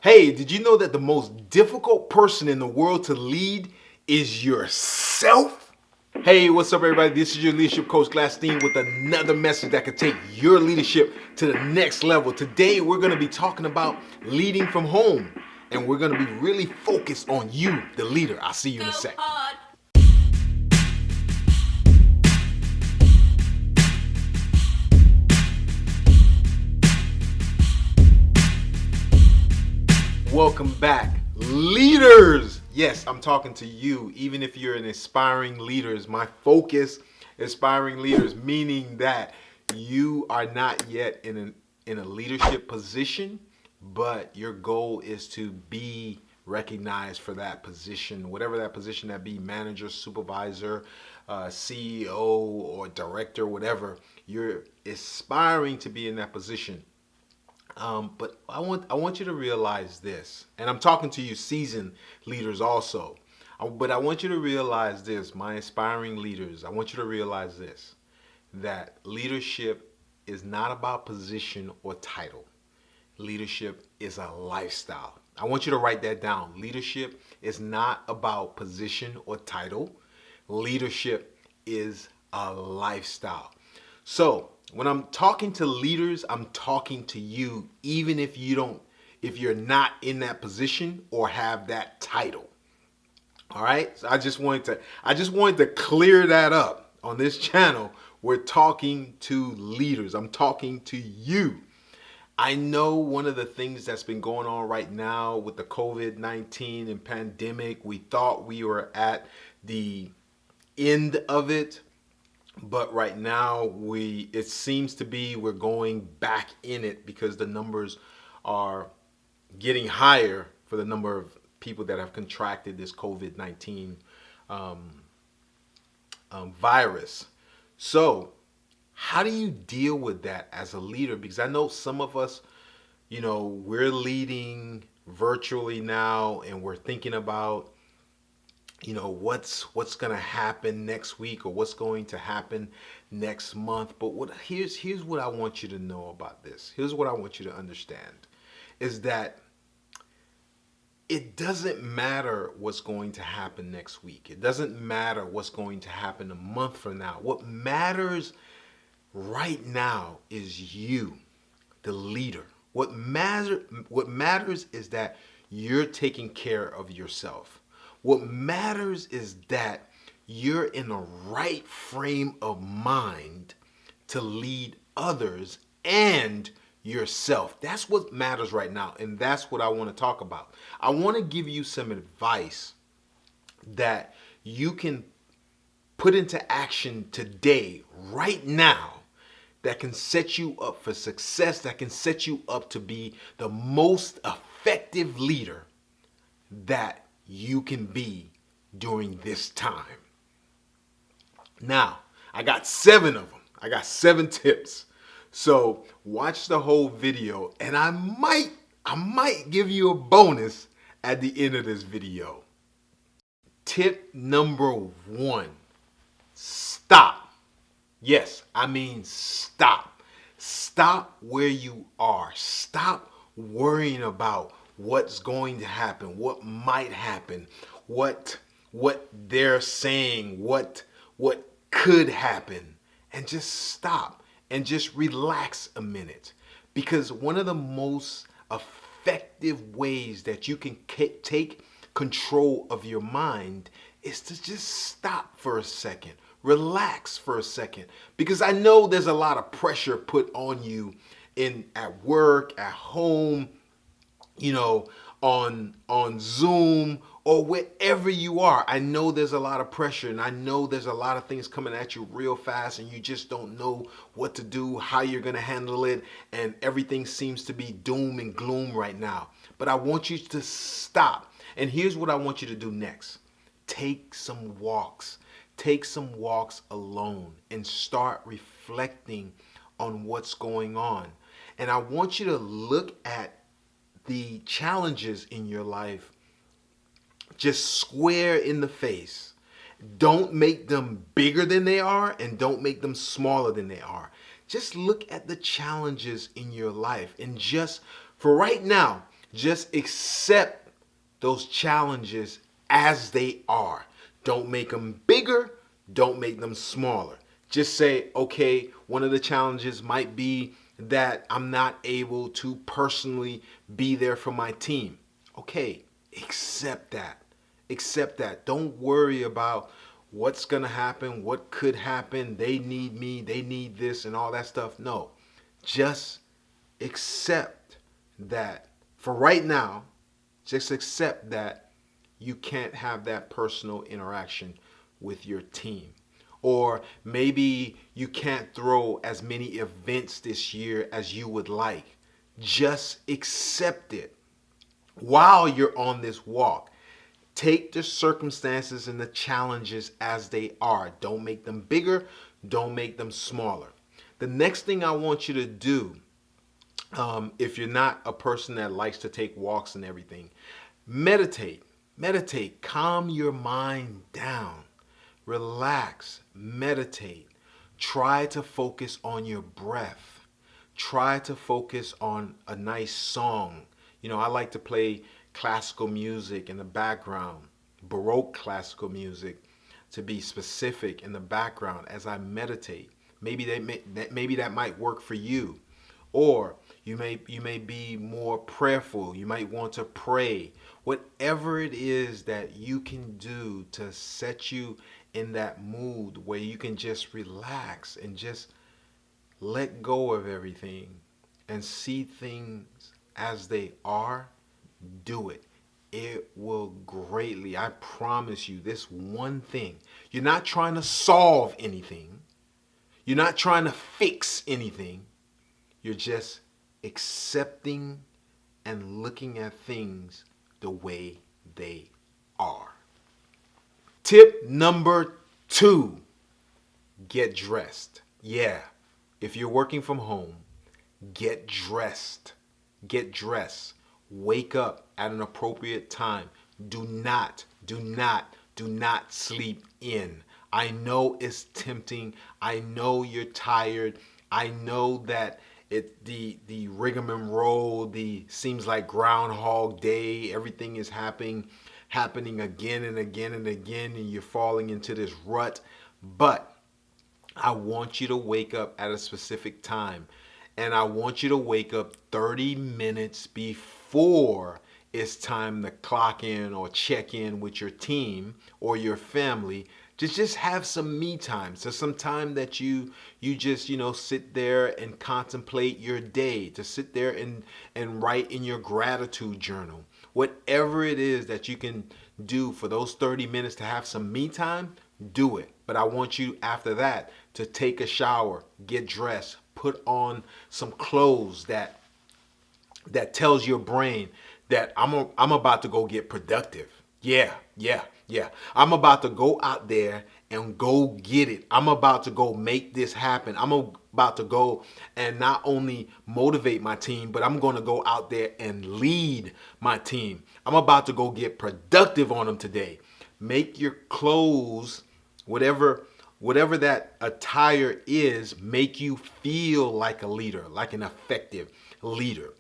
Hey, did you know that the most difficult person in the world to lead is yourself? Hey, what's up, everybody? This is your leadership coach, Glassstein, with another message that could take your leadership to the next level. Today, we're going to be talking about leading from home, and we're going to be really focused on you, the leader. I'll see you in a sec. Welcome back, leaders. Yes, I'm talking to you, even if you're an aspiring leaders. My focus, aspiring leaders, meaning that you are not yet in a leadership position, but your goal is to be recognized for that position, whatever that position that be, manager, supervisor, CEO, or director, whatever. You're aspiring to be in that position. But I want you to realize this, and I'm talking to you seasoned leaders also. But I want you to realize this, my aspiring leaders. I want you to realize this, that leadership is not about position or title. Leadership is a lifestyle. I want you to write that down. Leadership is not about position or title. Leadership is a lifestyle. So when I'm talking to leaders, I'm talking to you, even if you're not in that position or have that title. All right. So I just wanted to clear that up on this channel. We're talking to leaders. I'm talking to you. I know one of the things that's been going on right now with the COVID-19 and pandemic, we thought we were at the end of it. But right now, it seems to be we're going back in it because the numbers are getting higher for the number of people that have contracted this COVID-19 virus. So how do you deal with that as a leader? Because I know some of us, we're leading virtually now, and we're thinking about what's going to happen next week or what's going to happen next month. But here's what I want you to know about this. Here's what I want you to understand is that it doesn't matter what's going to happen next week. It doesn't matter what's going to happen a month from now. What matters right now is you, the leader. What matters is that you're taking care of yourself. What matters is that you're in the right frame of mind to lead others and yourself. That's what matters right now, and that's what I want to talk about. I want to give you some advice that you can put into action today, right now, that can set you up for success, that can set you up to be the most effective leader that you can be during this time. Now, I got 7 of them. I got 7 tips. So watch the whole video, and I might give you a bonus at the end of this video. Tip number 1, stop. Yes, I mean stop. Stop where you are. Stop worrying about what's going to happen, what might happen, what they're saying, what could happen, and just stop and just relax a minute. Because one of the most effective ways that you can take control of your mind is to just stop for a second, relax for a second. Because I know there's a lot of pressure put on you at work, at home, on Zoom or wherever you are. I know there's a lot of pressure, and I know there's a lot of things coming at you real fast, and you just don't know what to do, how you're going to handle it, and everything seems to be doom and gloom right now. But I want you to stop. And here's what I want you to do next. Take some walks. Take some walks alone and start reflecting on what's going on. And I want you to look at the challenges in your life just square in the face. Don't make them bigger than they are, and don't make them smaller than they are. Just look at the challenges in your life, and just for right now, Just accept those challenges as they are. Don't make them bigger, don't make them smaller. Just say, okay, one of the challenges might be that I'm not able to personally be there for my team. Okay, accept that. Accept that. Don't worry about what's going to happen, what could happen. They need me, they need this, and all that stuff. No, just accept that for right now, just accept that you can't have that personal interaction with your team. Or maybe you can't throw as many events this year as you would like. Just accept it while you're on this walk. Take the circumstances and the challenges as they are. Don't make them bigger. Don't make them smaller. The next thing I want you to do, if you're not a person that likes to take walks and everything, meditate. Meditate. Calm your mind down. Relax. Meditate. Try to focus on your breath. Try to focus on a nice song. You know, I like to play classical music in the background, Baroque classical music, to be specific, in the background as I meditate. Maybe that might work for you. Or you may be more prayerful. You might want to pray. Whatever it is that you can do to set you in that mood where you can just relax and just let go of everything and see things as they are, do it. It will greatly, I promise you, this one thing. You're not trying to solve anything. You're not trying to fix anything. You're just accepting and looking at things the way they are. Tip number 2, get dressed. Yeah, if you're working from home, get dressed. Get dressed. Wake up at an appropriate time. Do not sleep in. I know it's tempting. I know you're tired. I know that the rigmarole, the seems like Groundhog Day, everything is happening again and again and again, and you're falling into this rut. But I want you to wake up at a specific time. And I want you to wake up 30 minutes before it's time to clock in or check in with your team or your family. Just have some me time. So some time that you just, sit there and contemplate your day, to sit there and write in your gratitude journal. Whatever it is that you can do for those 30 minutes to have some me time, do it. But I want you after that to take a shower, get dressed, put on some clothes that tells your brain that I'm about to go get productive. Yeah. I'm about to go out there and go get it. I'm about to go make this happen. I'm about to go and not only motivate my team, but I'm going to go out there and lead my team. I'm about to go get productive on them today. Make your clothes, whatever that attire is, make you feel like a leader, like an effective leader.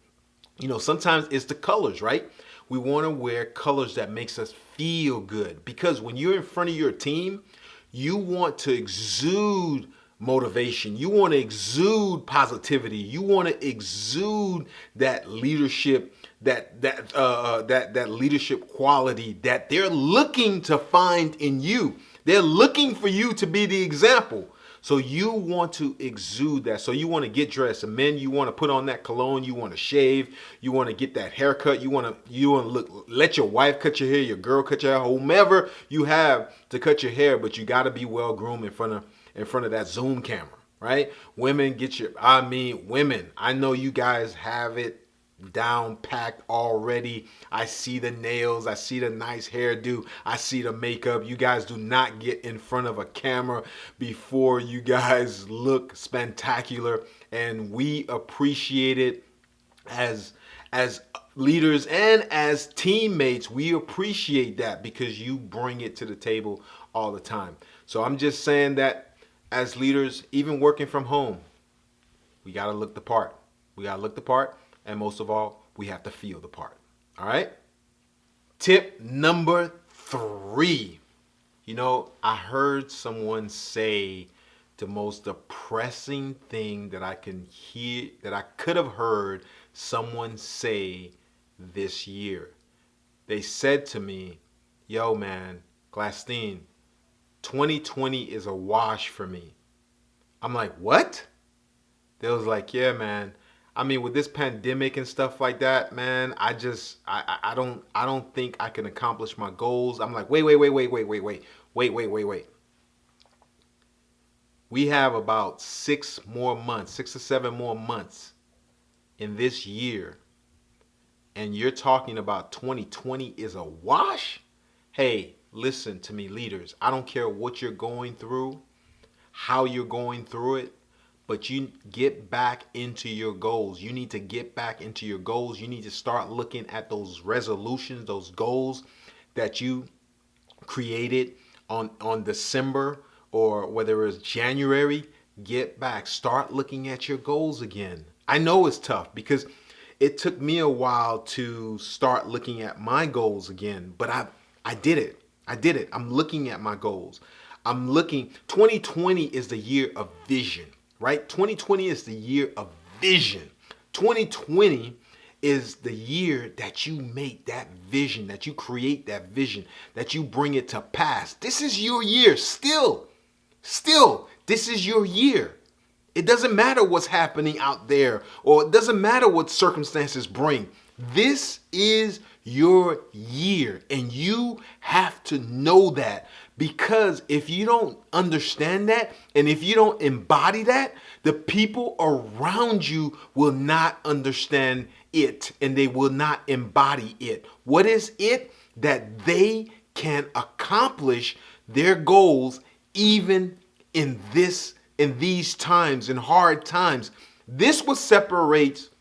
Sometimes it's the colors, right? We want to wear colors that makes us feel good, because when you're in front of your team, you want to exude motivation. You want to exude positivity. You want to exude that leadership, that leadership quality that they're looking to find in you. They're looking for you to be the example. So you want to exude that. So you want to get dressed. And men, you want to put on that cologne. You want to shave. You want to get that haircut. You want to look. Let your wife cut your hair. Your girl cut your hair. Whomever you have to cut your hair, but you got to be well groomed in front of that Zoom camera, right? Women, women. I know you guys have it down packed already. I see the nails, I see the nice hairdo, I see the makeup. You guys do not get in front of a camera before you guys look spectacular, and we appreciate it as leaders and as teammates. We appreciate that because you bring it to the table all the time. So I'm just saying that as leaders, even working from home, we got to look the part. We got to look the part. And most of all, we have to feel the part. All right. Tip number 3. I heard someone say the most depressing thing that I can hear, that I could have heard someone say this year. They said to me, yo, man, Glassstein, 2020 is a wash for me. I'm like, what? They was like, yeah, man. I mean, with this pandemic and stuff like that, man, I don't think I can accomplish my goals. I'm like, wait. We have about 6 to 7 more months in this year, and you're talking about 2020 is a wash? Hey, listen to me, leaders. I don't care what you're going through, how you're going through it, but you get back into your goals. You need to get back into your goals. You need to start looking at those resolutions, those goals that you created on December, or whether it's January. Get back. Start looking at your goals again. I know it's tough because it took me a while to start looking at my goals again, but I did it. I'm looking at my goals. 2020 is the year of vision, right? 2020 is the year of vision. 2020 is the year that you make that vision, that you create that vision, that you bring it to pass. This is your year. Still, this is your year. It doesn't matter what's happening out there, or it doesn't matter what circumstances bring. This is your year, and you have to know that, because if you don't understand that, and if you don't embody that, the people around you will not understand it, and they will not embody it. What is it? That they can accomplish their goals even in these times, in hard times. This what separates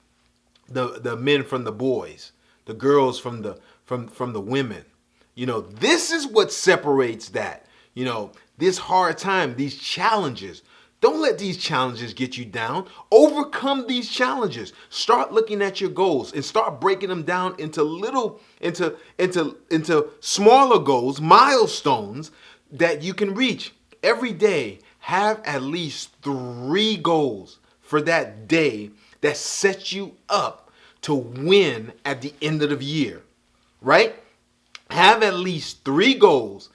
the men from the boys, the girls from the women. This is what separates that. This hard time, these challenges. Don't let these challenges get you down. Overcome these challenges. Start looking at your goals and start breaking them down into smaller goals, milestones that you can reach. Every day, have at least 3 goals for that day that sets you up to win at the end of the year, right? Have at least 3 goals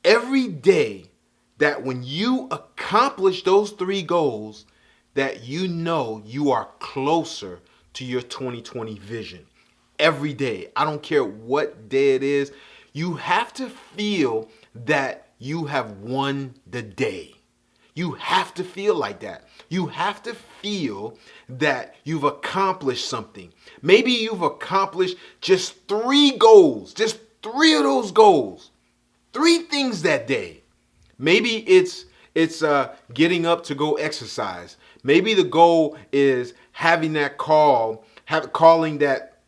every day that when you accomplish those 3 goals, that you are closer to your 2020 vision. Every day. I don't care what day it is. You have to feel that you have won the day. You have to feel like that. You have to feel that you've accomplished something. Maybe you've accomplished just 3 goals, just 3 of those goals, 3 things that day. Maybe it's getting up to go exercise. Maybe the goal is having that calling that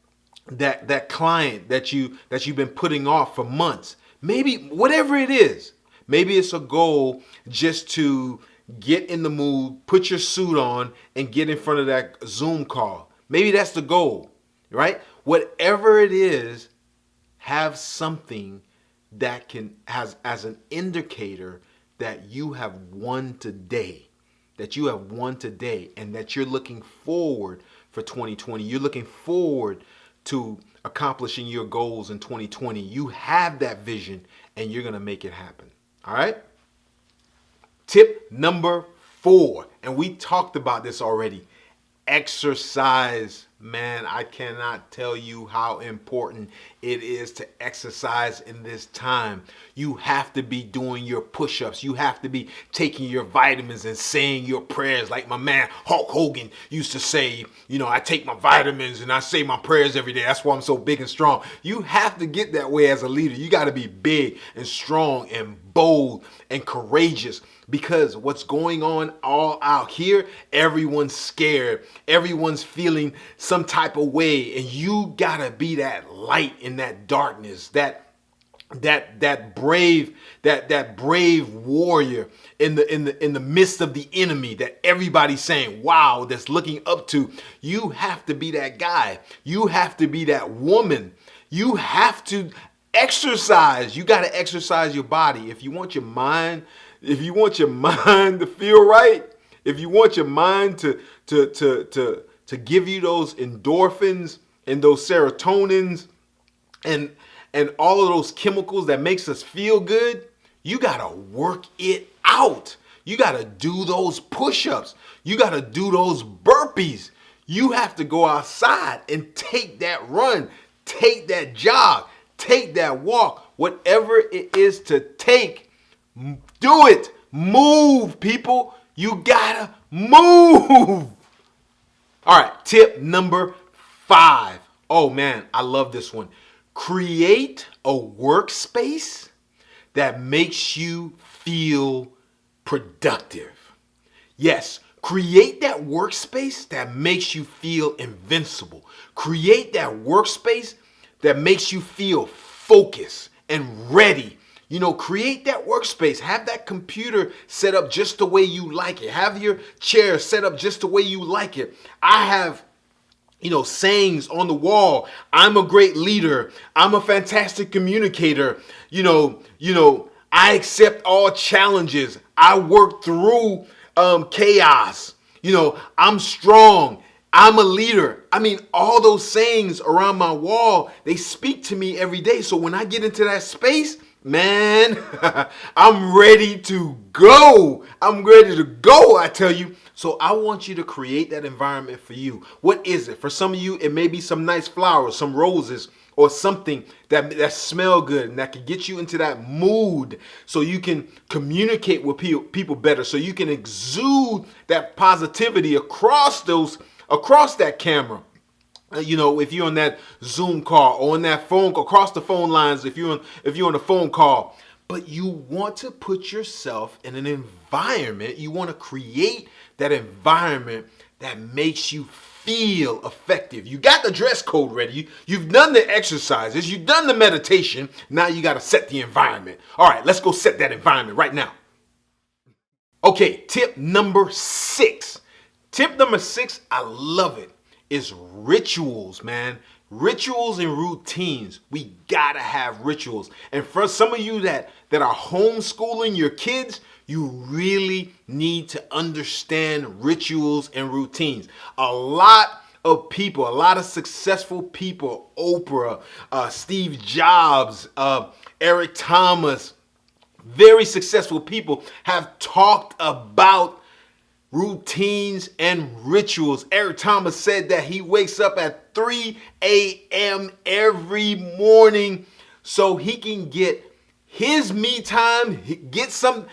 client that you've been putting off for months. Maybe whatever it is. Maybe it's a goal just to get in the mood, put your suit on, and get in front of that Zoom call. Maybe that's the goal, right? Whatever it is, have something that has as an indicator that you have won today, and that you're looking forward for 2020. You're looking forward to accomplishing your goals in 2020. You have that vision, and you're going to make it happen. All right? Tip number 4, and we talked about this already. Exercise. Man, I cannot tell you how important it is to exercise in this time. You have to be doing your push-ups. You have to be taking your vitamins and saying your prayers like my man Hulk Hogan used to say. I take my vitamins and I say my prayers every day. That's why I'm so big and strong. You have to get that way as a leader. You got to be big and strong and bold and courageous, because what's going on all out here, everyone's scared. Everyone's feeling some type of way, and you gotta be that light in that darkness, that that brave warrior in the midst of the enemy that everybody's saying, wow, that's looking up to. You have to be that guy. You have to be that woman. You have to exercise. You got to exercise your body. If you want your mind, to feel right, if you want your mind to give you those endorphins and those serotonins and all of those chemicals that makes us feel good, you gotta work it out. You gotta do those push-ups. You gotta do those burpees. You have to go outside and take that run, take that jog, take that walk, whatever it is to take. Do it. Move, people. You gotta move. All right, tip number 5. Oh man, I love this one. Create a workspace that makes you feel productive. Yes, create that workspace that makes you feel invincible. Create that workspace that makes you feel focused and ready. Create that workspace. Have that computer set up just the way you like it. Have your chair set up just the way you like it. I have sayings on the wall. I'm a great leader. I'm a fantastic communicator. I accept all challenges. I work through chaos. I'm strong. I'm a leader. I mean, all those sayings around my wall, they speak to me every day. So when I get into that space, man, I'm ready to go. I'm ready to go, I tell you. So I want you to create that environment for you. What is it? For some of you, it may be some nice flowers, some roses, or something that smell good and that can get you into that mood so you can communicate with people better, so you can exude that positivity across that camera. If you're on that Zoom call or on that phone, across the phone lines, if you're on a phone call. But you want to put yourself in an environment, you want to create that environment that makes you feel effective. You got the dress code ready. You've done the exercises. You've done the meditation. Now you got to set the environment. All right, let's go set that environment right now. Okay, tip number 6. Tip number 6, I love it, is rituals, man. Rituals and routines. We gotta have rituals. And for some of you that are homeschooling your kids, you really need to understand rituals and routines. A lot of people, a lot of successful people, Oprah, Steve Jobs, Eric Thomas, very successful people have talked about routines and rituals. Eric Thomas said that he wakes up at 3 a.m. every morning so he can get his me time, get some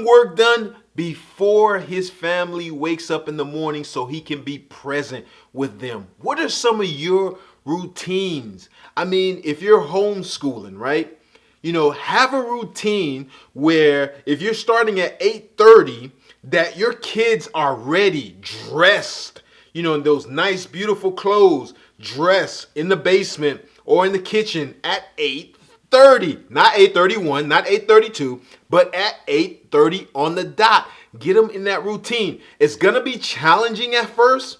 work done before his family wakes up in the morning so he can be present with them. What are some of your routines? I mean, if you're homeschooling, right? Have a routine where if you're starting at 8:30, that your kids are ready, dressed, in those nice, beautiful clothes, dressed in the basement or in the kitchen at 8:30, not 8:31, not 8:32, but at 8:30 on the dot. Get them in that routine. It's going to be challenging at first,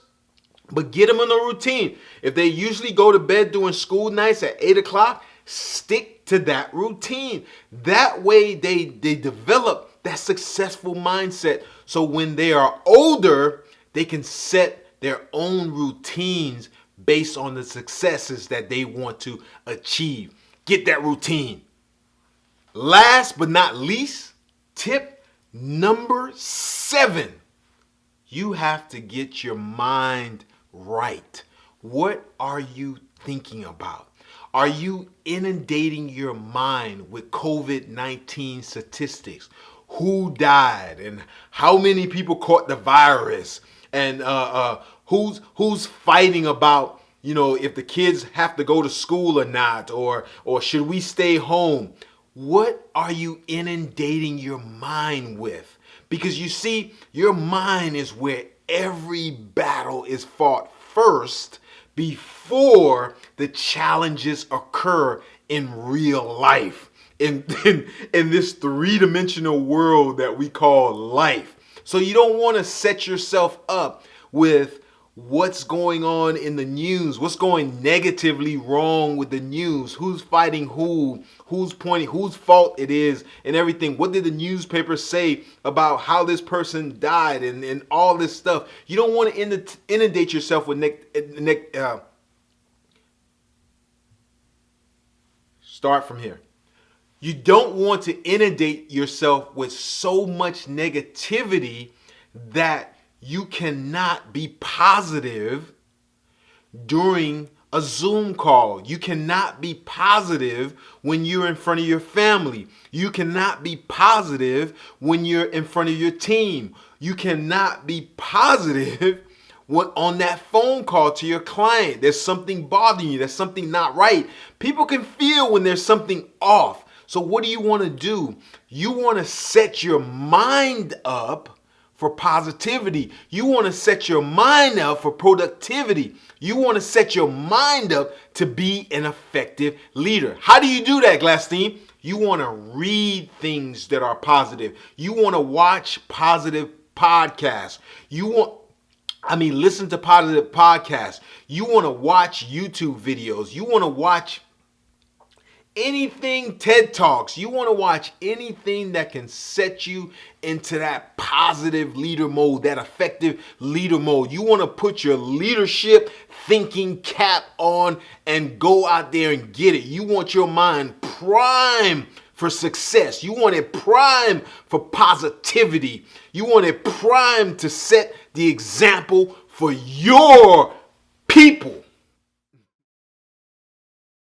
but get them in the routine. If they usually go to bed doing school nights at 8 o'clock, stick to that routine. That way they develop that successful mindset. So when they are older, they can set their own routines based on the successes that they want to achieve. Get that routine. Last but not least, tip number 7. You have to get your mind right. What are you thinking about? Are you inundating your mind with COVID-19 statistics? Who died and how many people caught the virus and who's fighting about, if the kids have to go to school or not, or should we stay home? What are you inundating your mind with? Because you see, your mind is where every battle is fought first before the challenges occur in real life, in this three-dimensional world that we call life. So you don't want to set yourself up with what's going on in the news, what's going negatively wrong with the news, who's fighting who's pointing, whose fault it is, and everything. What did the newspaper say about how this person died and all this stuff? You don't want to inundate yourself with start from here. You don't want to inundate yourself with so much negativity that you cannot be positive during a Zoom call. You cannot be positive when you're in front of your family. You cannot be positive when you're in front of your team. You cannot be positive on that phone call to your client. There's something bothering you. There's something not right. People can feel when there's something off. So what do you want to do? You want to set your mind up for positivity. You want to set your mind up for productivity. You want to set your mind up to be an effective leader. How do you do that, Glass Team? You want to read things that are positive. You want to watch positive podcasts. Listen to positive podcasts. You want to watch YouTube videos. You want to watch anything, TED Talks. You want to watch anything that can set you into that positive leader mode, that effective leader mode. You want to put your leadership thinking cap on and go out there and get it. You want your mind primed for success. You want it primed for positivity. You want it primed to set the example for your people.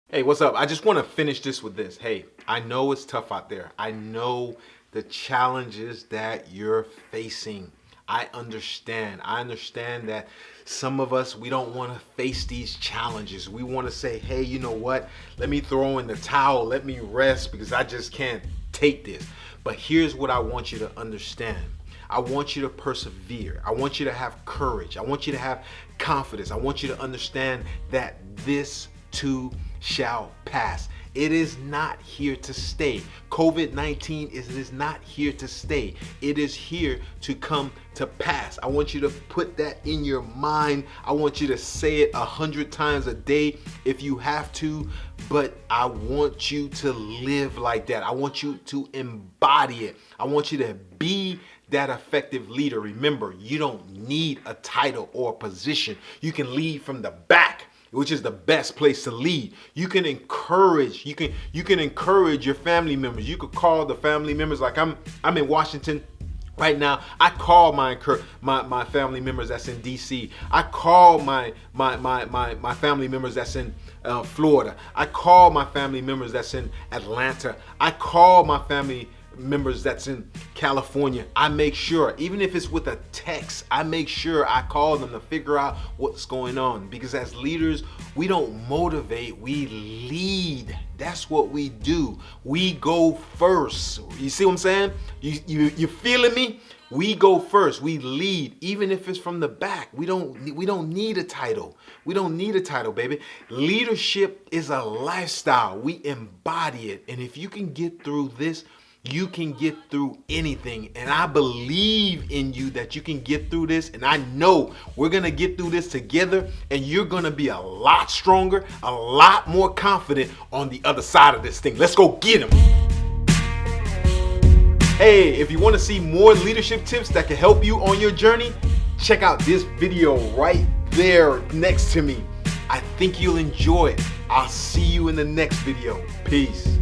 Hey, what's up? I just want to finish this with this. Hey, I know it's tough out there. I know the challenges that you're facing. I understand. I understand that some of us, we don't want to face these challenges. We want to say, hey, you know what? Let me throw in the towel. Let me rest because I just can't take this. But here's what I want you to understand. I want you to persevere. I want you to have courage. I want you to have confidence. I want you to understand that this too shall pass. It is not here to stay. COVID-19 is not here to stay. It is here to come to pass. I want you to put that in your mind. I want you to say it 100 times a day if you have to, but I want you to live like that. I want you to embody it. I want you to be that effective leader. Remember, you don't need a title or a position. You can lead from the back, which is the best place to lead. You can encourage. You can encourage your family members. You could call the family members. Like I'm in Washington right now. I call my family members that's in DC. I call my family members that's in Florida. I call my family members that's in Atlanta. I call my family members that's in California. I make sure, even if it's with a text, I make sure I call them to figure out what's going on. Because as leaders, we don't motivate, we lead. That's what we do. We go first. You see what I'm saying? You feeling me? We go first. We lead, even if it's from the back. We don't need a title. We don't need a title, baby. Leadership is a lifestyle. We embody it. And if you can get through this, you can get through anything. And I believe in you that you can get through this. And I know we're going to get through this together. And you're going to be a lot stronger, a lot more confident on the other side of this thing. Let's go get them. Hey, if you want to see more leadership tips that can help you on your journey, check out this video right there next to me. I think you'll enjoy it. I'll see you in the next video. Peace.